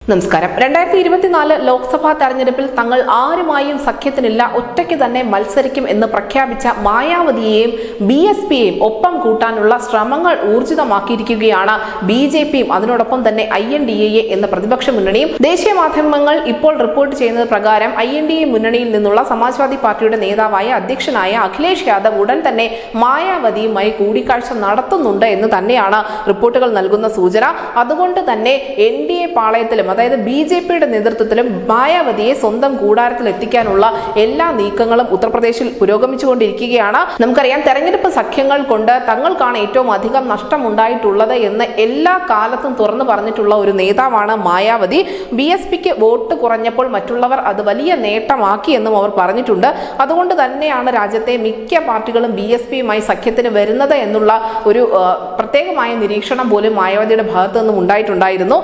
നമസ്കാരം. 2024 ലോക്സഭാ തെരഞ്ഞെടുപ്പിൽ തങ്ങൾ ആരുമായും സഖ്യത്തിനില്ല, ഒറ്റയ്ക്ക് തന്നെ മത്സരിക്കും എന്ന് പ്രഖ്യാപിച്ച മായാവതിയെയും BSPയെയും ഒപ്പം കൂട്ടാനുള്ള ശ്രമങ്ങൾ ഊർജിതമാക്കിയിരിക്കുകയാണ് BJPയും അതിനോടൊപ്പം തന്നെ INDA എന്ന പ്രതിപക്ഷ മുന്നണിയും. ദേശീയ മാധ്യമങ്ങൾ ഇപ്പോൾ റിപ്പോർട്ട് ചെയ്യുന്നത് പ്രകാരം INDA മുന്നണിയിൽ നിന്നുള്ള സമാജ്വാദി പാർട്ടിയുടെ നേതാവായ അധ്യക്ഷനായ അഖിലേഷ് യാദവ് ഉടൻ തന്നെ മായാവതിയുമായി കൂടിക്കാഴ്ച നടത്തുന്നുണ്ട് എന്ന് തന്നെയാണ് റിപ്പോർട്ടുകൾ നൽകുന്ന സൂചന. അതുകൊണ്ട് തന്നെ NDA പാളയത്തിലും അതായത് BJPയുടെ നേതൃത്വത്തിലും മായാവതിയെ സ്വന്തം കൂടാരത്തിൽ എത്തിക്കാനുള്ള എല്ലാ നീക്കങ്ങളും ഉത്തർപ്രദേശിൽ പുരോഗമിച്ചുകൊണ്ടിരിക്കുകയാണ്. നമുക്കറിയാം, തെരഞ്ഞെടുപ്പ് സഖ്യങ്ങൾ കൊണ്ട് തങ്ങൾക്കാണ് ഏറ്റവും അധികം നഷ്ടമുണ്ടായിട്ടുള്ളത് എന്ന് എല്ലാ കാലത്തും തുറന്നു പറഞ്ഞിട്ടുള്ള ഒരു നേതാവാണ് മായാവതി. BSPക്ക് വോട്ട് കുറഞ്ഞപ്പോൾ മറ്റുള്ളവർ അത് വലിയ നേട്ടമാക്കി എന്നും അവർ പറഞ്ഞിട്ടുണ്ട്. അതുകൊണ്ട് തന്നെയാണ് രാജ്യത്തെ മിക്ക പാർട്ടികളും BSPയുമായി സഖ്യത്തിന് വരുന്നത് എന്നുള്ള ഒരു പ്രത്യേകമായ നിരീക്ഷണം പോലും മായാവതിയുടെ ഭാഗത്തു നിന്നും ഉണ്ടായിട്ടുണ്ടായിരുന്നു.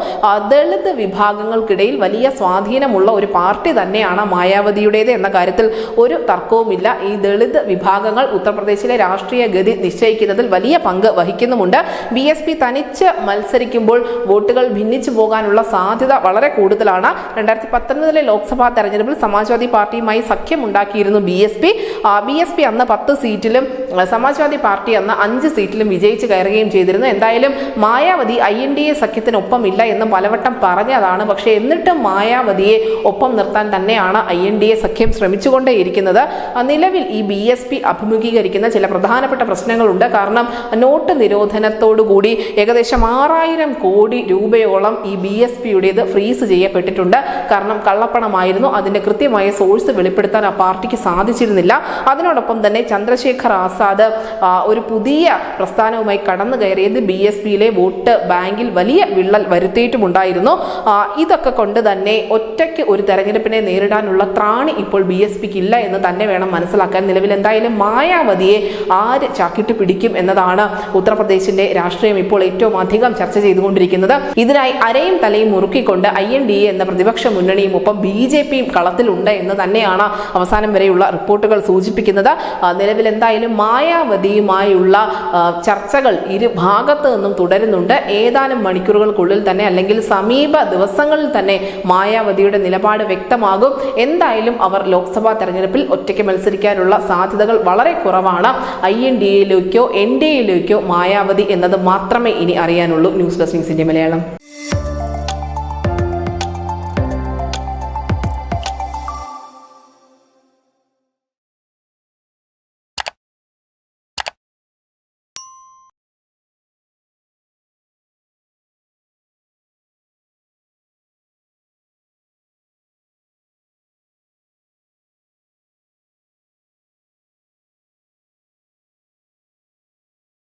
ദളിത് വിഭാഗങ്ങൾക്കിടയിൽ വലിയ സ്വാധീനമുള്ള ഒരു പാർട്ടി തന്നെയാണ് മായാവതിയുടേത് എന്ന കാര്യത്തിൽ ഒരു തർക്കവുമില്ല. ഈ ദളിത് വിഭാഗങ്ങൾ ഉത്തർപ്രദേശിലെ രാഷ്ട്രീയ ഗതി നിശ്ചയിക്കുന്നതിൽ വലിയ പങ്ക് വഹിക്കുന്നുമുണ്ട്. BSP തനിച്ച് മത്സരിക്കുമ്പോൾ വോട്ടുകൾ ഭിന്നിച്ചു പോകാനുള്ള സാധ്യത വളരെ കൂടുതലാണ്. 2019 ലോക്സഭാ തെരഞ്ഞെടുപ്പിൽ സമാജ്വാദി പാർട്ടിയുമായി സഖ്യമുണ്ടാക്കിയിരുന്നു BSP അന്ന് 10 സീറ്റിലും സമാജ്വാദി പാർട്ടി അന്ന് 5 സീറ്റിലും വിജയിച്ച് കയറുകയും ചെയ്തിരുന്നു. എന്തായാലും മായാവതി INDA സഖ്യത്തിനൊപ്പമില്ല എന്ന് പലവട്ടം പറഞ്ഞതാണ്. പക്ഷേ എന്നിട്ടും മായാവതിയെ ഒപ്പം നിർത്താൻ തന്നെയാണ് INDA സഖ്യം ശ്രമിച്ചുകൊണ്ടേയിരിക്കുന്നത്. നിലവിൽ ഈ BSP അഭിമുഖീകരിക്കുന്ന ചില പ്രധാനപ്പെട്ട പ്രശ്നങ്ങളുണ്ട്. കാരണം നോട്ട് നിരോധനത്തോടുകൂടി ഏകദേശം 6000 കോടി രൂപയോളം ഈ BSPയുടേത് ഫ്രീസ് ചെയ്യപ്പെട്ടിട്ടുണ്ട്. കാരണം കള്ളപ്പണമായിരുന്നു. അതിന്റെ കൃത്യമായ സോഴ്സ് വെളിപ്പെടുത്താൻ ആ പാർട്ടിക്ക് സാധിച്ചിരുന്നില്ല. അതിനോടൊപ്പം തന്നെ ചന്ദ്രശേഖർ ആസാദ് ഒരു പുതിയ പ്രസ്ഥാനവുമായി കടന്നു കയറിയത് BSPയിലെ വോട്ട് ബാങ്കിൽ വലിയ വിള്ളൽ വരുത്തിയിട്ടുമുണ്ടായിരുന്നു. ഇതൊക്കെ കൊണ്ട് തന്നെ ഒറ്റയ്ക്ക് ഒരു തെരഞ്ഞെടുപ്പിനെ നേരിടാനുള്ള ത്രാണി ഇപ്പോൾ BSPക്ക് ഇല്ല എന്ന് തന്നെ വേണം മനസ്സിലാക്കാൻ. നിലവിൽ എന്തായാലും മായാവതിയെ ആര് ചാക്കിട്ട് പിടിക്കും എന്നതാണ് ഉത്തർപ്രദേശിന്റെ രാഷ്ട്രീയം ഇപ്പോൾ ഏറ്റവും അധികം ചർച്ച ചെയ്തുകൊണ്ടിരിക്കുന്നത്. ഇതിനായി അരയും തലയും മുറുക്കിക്കൊണ്ട് INDA എന്ന പ്രതിപക്ഷ മുന്നണിയും ഒപ്പം BJPയും കളത്തിലുണ്ട് എന്ന് തന്നെയാണ് അവസാനം വരെയുള്ള റിപ്പോർട്ടുകൾ സൂചിപ്പിക്കുന്നത്. നിലവിൽ എന്തായാലും മായാവതിയുമായുള്ള ചർച്ചകൾ ഇരു ഭാഗത്തു നിന്നും തുടരുന്നുണ്ട്. ഏതാനും മണിക്കൂറുകൾക്കുള്ളിൽ തന്നെ അല്ലെങ്കിൽ സമീപ ദിവസങ്ങളിൽ തന്നെ മായാവതിയുടെ നിലപാട് വ്യക്തമാകും. എന്തായാലും അവർ ലോക്സഭാ തെരഞ്ഞെടുപ്പിൽ ഒറ്റയ്ക്ക് മത്സരിക്കാനുള്ള സാധ്യതകൾ വളരെ കുറവാണ്. INDAയിലേക്കോ NDAയിലേക്കോ മായാവതി എന്നത് മാത്രമേ ഇനി അറിയാനുള്ളൂ. News desk news India Malayalam.